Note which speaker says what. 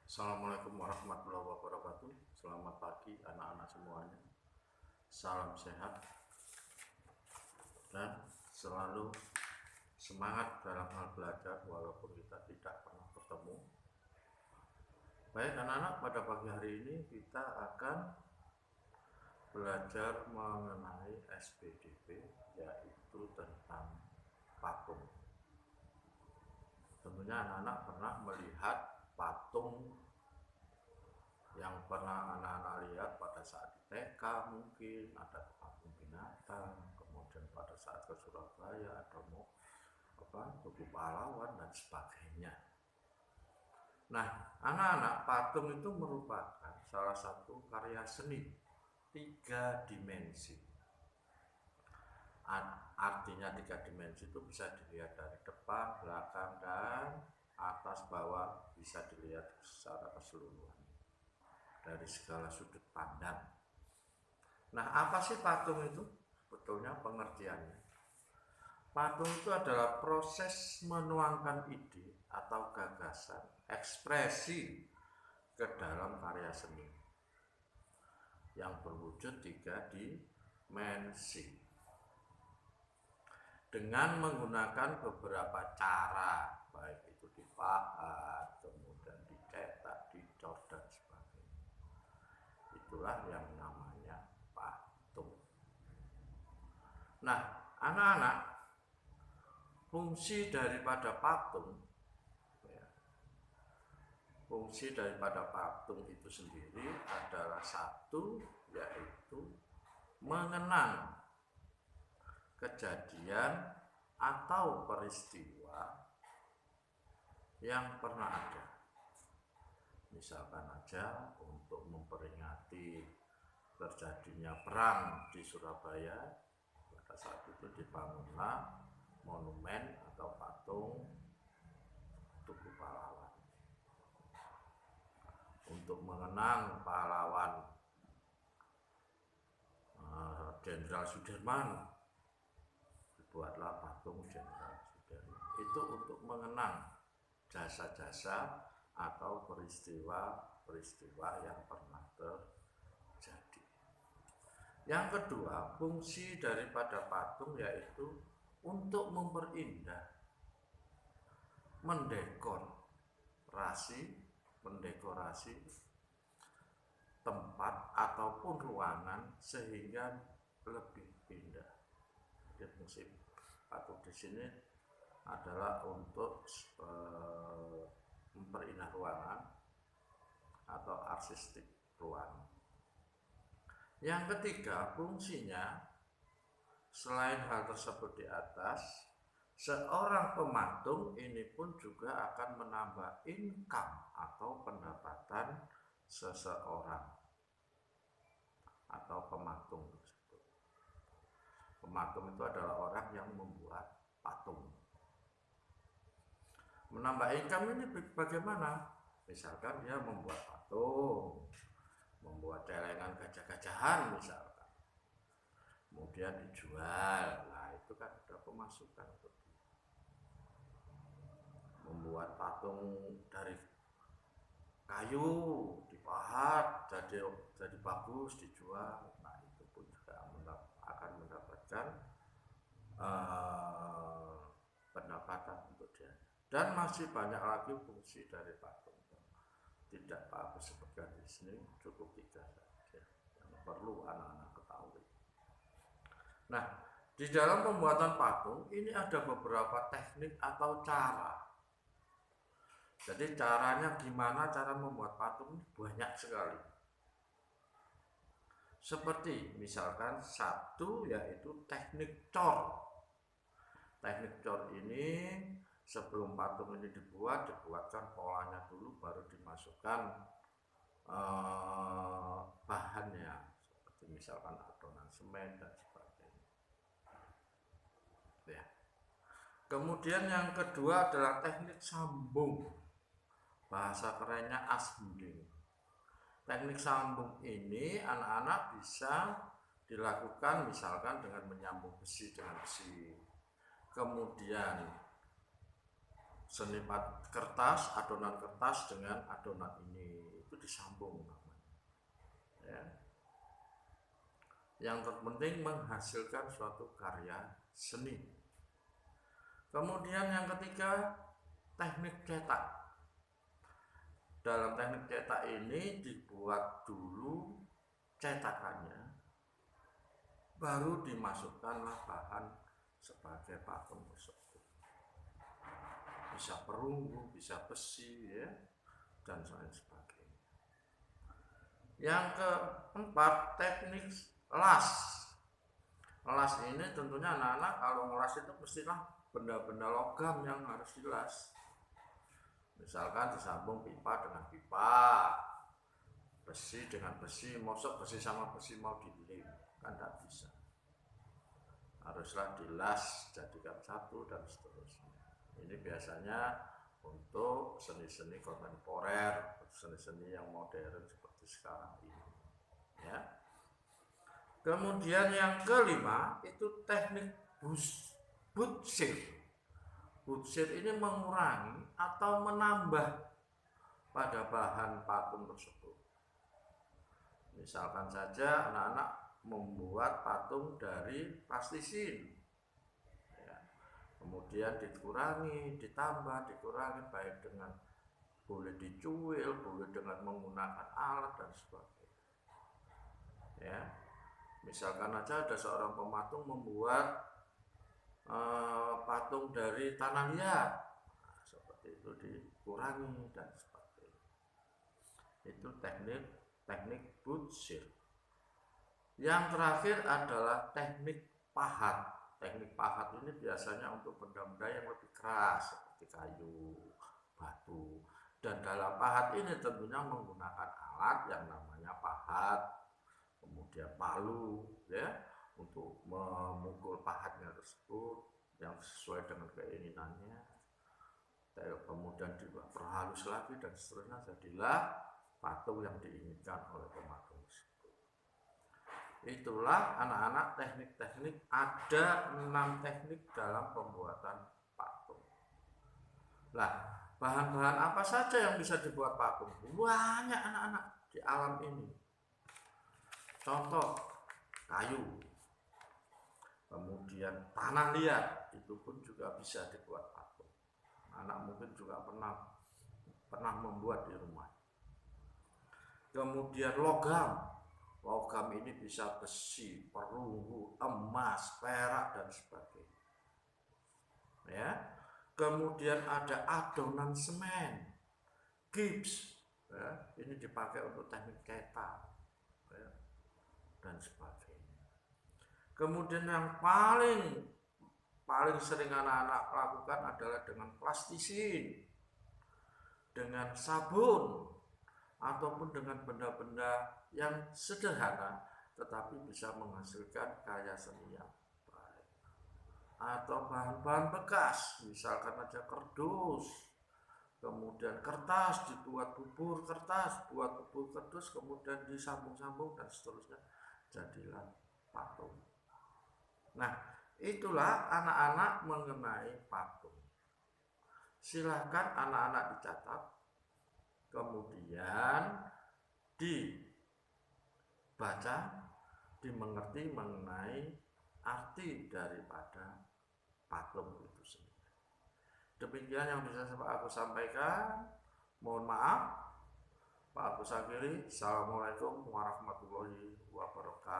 Speaker 1: Assalamualaikum warahmatullahi wabarakatuh. Selamat pagi anak-anak semuanya. Salam sehat dan selalu semangat dalam hal belajar walaupun kita tidak pernah bertemu. Baik anak-anak, pada pagi hari ini kita akan belajar mengenai SPDP, yaitu tentang patung. Tentunya anak-anak pernah melihat patung yang pernah anak-anak lihat pada saat di TK, mungkin ada patung binatang, kemudian pada saat ke Surabaya ada Tugu Pahlawan dan sebagainya. Nah, anak-anak, patung itu merupakan salah satu karya seni 3 dimensi. Artinya 3 dimensi itu bisa dilihat dari depan, belakang, dan atas bawah, bisa dilihat secara keseluruhan dari segala sudut pandang. Nah, apa sih patung itu? Sebetulnya pengertiannya, patung itu adalah proses menuangkan ide atau gagasan, ekspresi ke dalam karya seni yang berwujud 3 dimensi dengan menggunakan beberapa cara, baik itu dipahat, kemudian dicetak, dicor, dan sebagainya. Itulah yang namanya patung. Nah, anak-anak, fungsi daripada patung itu sendiri adalah satu, yaitu mengenang kejadian atau peristiwa yang pernah ada. Misalkan aja untuk memperingati terjadinya perang di Surabaya, pada saat itu dibangunlah monumen atau patung Tugu Pahlawan untuk mengenang pahlawan Jenderal Sudirman. Dibuatlah patung Jenderal Sudirman itu untuk mengenang jasa-jasa atau peristiwa-peristiwa yang pernah terjadi. Yang kedua, fungsi daripada patung yaitu untuk memperindah, mendekorasi tempat ataupun ruangan sehingga lebih indah. Jadi fungsi patung di sini adalah untuk memperindah ruangan atau artistik ruangan. Yang ketiga, fungsinya selain hal tersebut di atas, seorang pematung ini pun juga akan menambah income atau pendapatan seseorang atau pematung tersebut. Pematung itu adalah orang yang membuat patung. Menambah income ini bagaimana? Misalkan dia membuat patung, membuat celengan gajah-gajahan misalkan, kemudian dijual. Nah, itu kan ada pemasukan. Membuat patung dari kayu, dipahat jadi bagus, dijual. Nah, itu pun juga akan mendapatkan pendapatan untuk dia. Dan masih banyak lagi fungsi dari patung. Tidak Pak Agus sebutkan di sini, cukup 3 saja yang perlu anak-anak ketahui. Nah, di dalam pembuatan patung ini ada beberapa teknik atau cara. Jadi caranya gimana cara membuat patung banyak sekali. Seperti misalkan satu, yaitu teknik cor. Teknik cor ini sebelum patung ini dibuatkan polanya dulu, baru dimasukkan bahannya, seperti misalkan adonan semen dan sebagainya. Ya. Kemudian yang kedua adalah teknik sambung, bahasa kerennya asbunding. Teknik sambung ini anak-anak bisa dilakukan misalkan dengan menyambung besi dengan besi. Kemudian seni kertas, adonan kertas dengan adonan ini itu disambung namanya. Ya. Yang terpenting menghasilkan suatu karya seni. Kemudian yang ketiga, teknik cetak. Dalam teknik cetak ini dibuat dulu cetakannya, baru dimasukkanlah bahan sebagai patung tersebut. Bisa perunggu, bisa besi, ya, dan lain sebagainya. Yang keempat, teknik las. Las ini tentunya anak-anak kalau ngelas itu mestilah benda-benda logam yang harus dilas. Misalkan disambung pipa dengan pipa, besi dengan besi, mosok besi sama besi mau dilem, kan tidak bisa. Haruslah dilas, jadikan satu dan seterusnya. Ini biasanya untuk seni-seni kontemporer, seni-seni yang modern seperti sekarang ini. Ya. Kemudian yang kelima itu teknik butsir. Butsir ini mengurangi atau menambah pada bahan patung tersebut. Misalkan saja anak-anak membuat patung dari plastisin, ya. Kemudian dikurangi, ditambah, dikurangi, baik dengan boleh dicuil, boleh dengan menggunakan alat dan sebagainya. Ya, misalkan aja ada seorang pematung membuat patung dari tanah liat, nah, seperti itu dikurangi dan sebagainya. Itu teknik butsir. Yang terakhir adalah teknik pahat. Teknik pahat ini biasanya untuk benda-benda yang lebih keras seperti kayu, batu. Dan dalam pahat ini tentunya menggunakan alat yang namanya pahat, kemudian palu, ya, untuk memukul pahatnya tersebut yang sesuai dengan keinginannya. Kemudian diperhalus lagi dan seterusnya, jadilah patung yang diinginkan oleh pematung tersebut. Itulah anak-anak teknik-teknik, ada 6 teknik dalam pembuatan patung. Nah, bahan-bahan apa saja yang bisa dibuat patung? Banyak anak-anak di alam ini. Contoh, kayu, kemudian tanah liat, itu pun juga bisa dibuat patung. Anak mungkin juga pernah membuat di rumah. Kemudian logam ini bisa besi, perunggu, emas, perak dan sebagainya. Ya. Kemudian ada adonan semen, gips, ya, ini dipakai untuk teknik cetak, ya, dan sebagainya. Kemudian yang paling sering anak-anak lakukan adalah dengan plastisin, dengan sabun, ataupun dengan benda-benda yang sederhana tetapi bisa menghasilkan karya seni yang baik. Atau bahan-bahan bekas, misalkan aja kardus, kemudian kertas, dibuat bubur kertas, kemudian disambung-sambung dan seterusnya, jadilah patung. Nah, itulah anak-anak mengenai patung. Silakan anak-anak dicatat, kemudian dibaca, dimengerti mengenai arti daripada patung itu sendiri. Demikian yang bisa aku sampaikan. Mohon maaf. Pak Agus akhiri. Assalamualaikum warahmatullahi wabarakatuh.